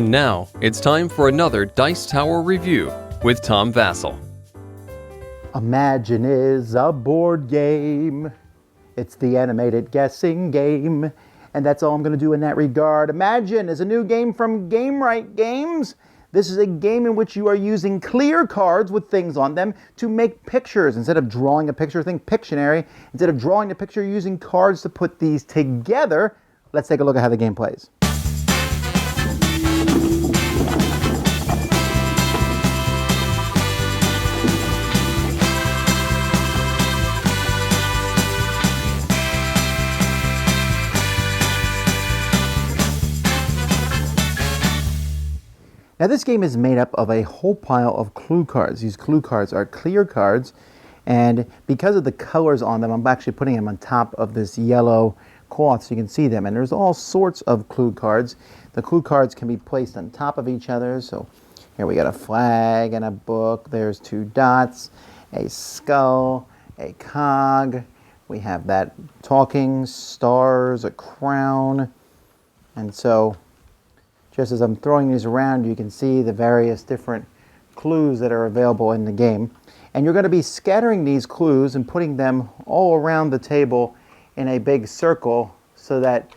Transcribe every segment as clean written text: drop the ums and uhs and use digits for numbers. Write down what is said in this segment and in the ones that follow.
And now, it's time for another Dice Tower review with Tom Vasel. Imagine is a board game. It's the animated guessing game. And that's all I'm going to do in that regard. Imagine is a new game from Gamewright Games. This is a game in which you are using clear cards with things on them to make pictures. Instead of drawing a picture, think Pictionary. Instead of drawing the picture, you're using cards to put these together. Let's take a look at how the game plays. Now this game is made up of a whole pile of clue cards. These clue cards are clear cards, and because of the colors on them, I'm actually putting them on top of this yellow cloth so you can see them. And there's all sorts of clue cards. The clue cards can be placed on top of each other. So here we got a flag and a book. There's two dots, a skull, a cog. We have that talking, stars, a crown. And so just as I'm throwing these around, you can see the various different clues that are available in the game. And you're going to be scattering these clues and putting them all around the table in a big circle so that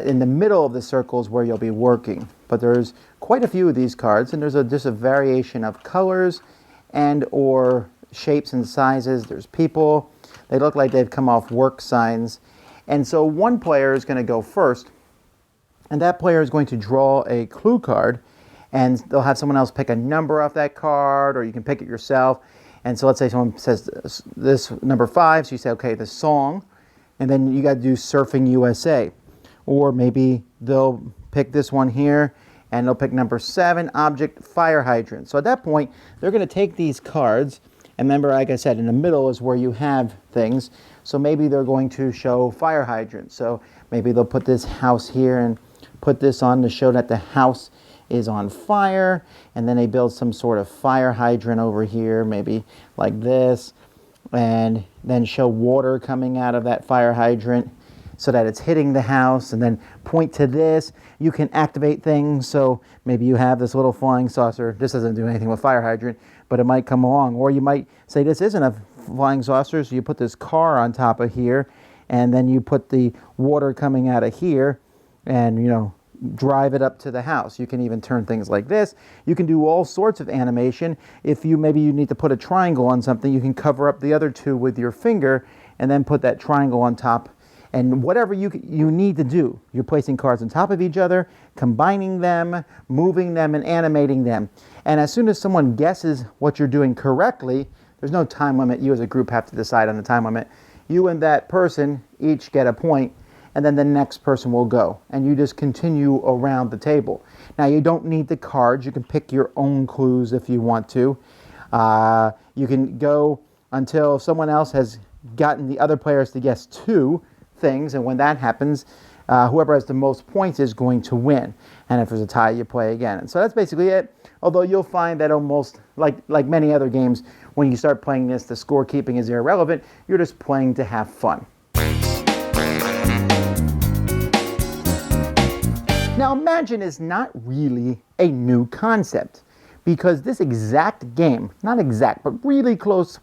in the middle of the circle is where you'll be working. But there's quite a few of these cards, and there's just a variation of colors and or shapes and sizes. There's people. They look like they've come off work signs. And so one player is going to go first, and that player is going to draw a clue card, and they'll have someone else pick a number off that card, or you can pick it yourself. And so let's say someone says this number 5, so you say, okay, the song, and then you got to do Surfing USA. Or maybe they'll pick this one here, and they'll pick number 7, object, fire hydrant. So at that point, they're going to take these cards, and remember, like I said, in the middle is where you have things. So maybe they're going to show fire hydrant. So maybe they'll put this house here and put this on to show that the house is on fire, and then they build some sort of fire hydrant over here, maybe like this, and then show water coming out of that fire hydrant so that it's hitting the house, and then point to this. You can activate things, so maybe you have this little flying saucer. This doesn't do anything with fire hydrant, but it might come along. Or you might say this isn't a flying saucer, so you put this car on top of here, and then you put the water coming out of here, and drive it up to the house. You can even turn things like this. You can do all sorts of animation. If maybe you need to put a triangle on something, you can cover up the other two with your finger and then put that triangle on top. And whatever you need to do, you're placing cards on top of each other, combining them, moving them, and animating them. And as soon as someone guesses what you're doing correctly, there's no time limit. You as a group have to decide on the time limit. You and that person each get a point, and then the next person will go. And you just continue around the table. Now, you don't need the cards. You can pick your own clues if you want to. You can go until someone else has gotten the other players to guess 2 things, and when that happens, whoever has the most points is going to win. And if there's a tie, you play again. And so that's basically it. Although you'll find that almost like many other games, when you start playing this, the scorekeeping is irrelevant. You're just playing to have fun. Now, Imagine is not really a new concept, because this exact game, not exact, but really close,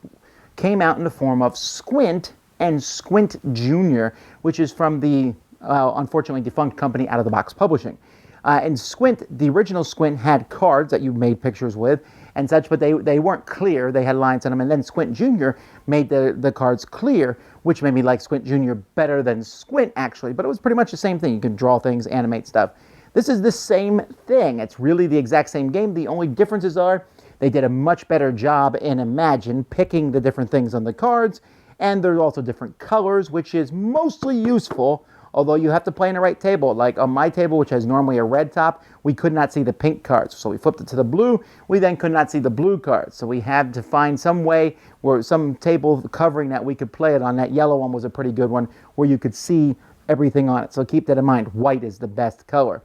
came out in the form of Squint and Squint Jr., which is from the, unfortunately, defunct company Out of the Box Publishing. And Squint, the original Squint, had cards that you made pictures with and such, but they weren't clear. They had lines on them. And then Squint Jr. made the cards clear, which made me like Squint Jr. better than Squint, actually. But it was pretty much the same thing. You can draw things, animate stuff. This is the same thing. It's really the exact same game. The only differences are they did a much better job in Imagine picking the different things on the cards, and there's also different colors, which is mostly useful, although you have to play in the right table. Like on my table, which has normally a red top, we could not see the pink cards. So we flipped it to the blue. We then could not see the blue cards. So we had to find some way, where some table covering that we could play it on. That yellow one was a pretty good one, where you could see everything on it. So keep that in mind. White is the best color.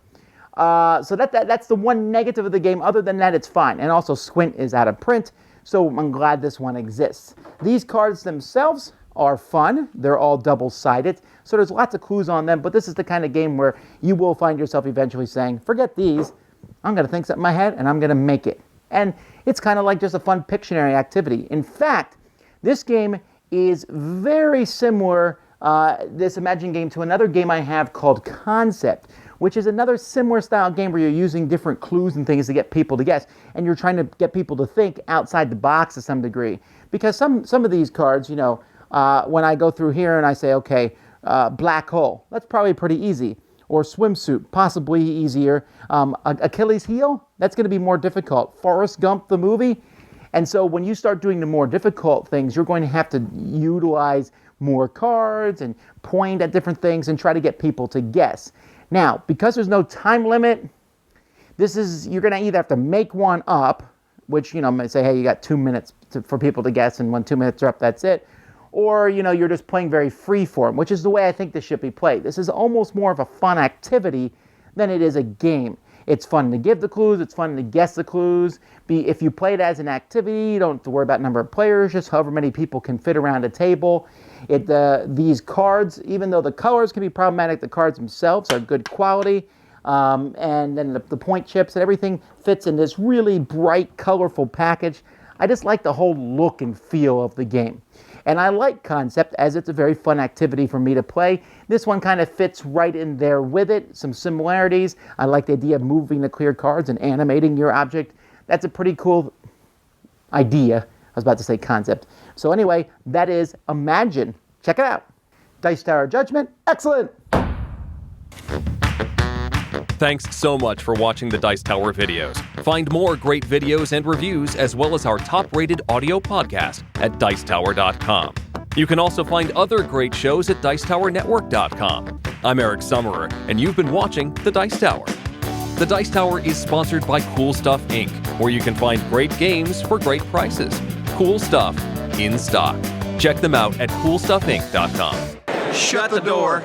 So that's the one negative of the game. Other than that, it's fine. And also, Squint is out of print, so I'm glad this one exists. These cards themselves are fun. They're all double-sided, so there's lots of clues on them, but this is the kind of game where you will find yourself eventually saying, forget these, I'm going to think something in my head, and I'm going to make it. And it's kind of like just a fun Pictionary activity. In fact, this game is very similar, this Imagine game, to another game I have called Concept, which is another similar style game where you're using different clues and things to get people to guess, and you're trying to get people to think outside the box to some degree. Because some of these cards, you know, when I go through here and I say, okay, black hole, that's probably pretty easy. Or swimsuit, possibly easier. Achilles heel, that's going to be more difficult. Forrest Gump, the movie. And so when you start doing the more difficult things, you're going to have to utilize more cards and point at different things and try to get people to guess. Now, because there's no time limit, you're going to either have to make one up, which, you know, might say, hey, you got 2 minutes for people to guess, and when 2 minutes are up, that's it. Or, you know, you're just playing very free form, which is the way I think this should be played. This is almost more of a fun activity than it is a game. It's fun to give the clues. It's fun to guess the clues. If you play it as an activity, you don't have to worry about number of players, just however many people can fit around a table. These cards, even though the colors can be problematic, the cards themselves are good quality. And then the point chips and everything fits in this really bright, colorful package. I just like the whole look and feel of the game. And I like Concept as it's a very fun activity for me to play. This one kind of fits right in there with it, some similarities. I like the idea of moving the clear cards and animating your object. That's a pretty cool idea. I was about to say concept. So anyway, that is Imagine. Check it out. Dice Tower Judgment, excellent! Thanks so much for watching the Dice Tower videos. Find more great videos and reviews, as well as our top-rated audio podcast at Dicetower.com. You can also find other great shows at Dicetowernetwork.com. I'm Eric Summerer, and you've been watching The Dice Tower. The Dice Tower is sponsored by Cool Stuff Inc., where you can find great games for great prices. Cool stuff in stock. Check them out at CoolStuffInc.com. Shut the door.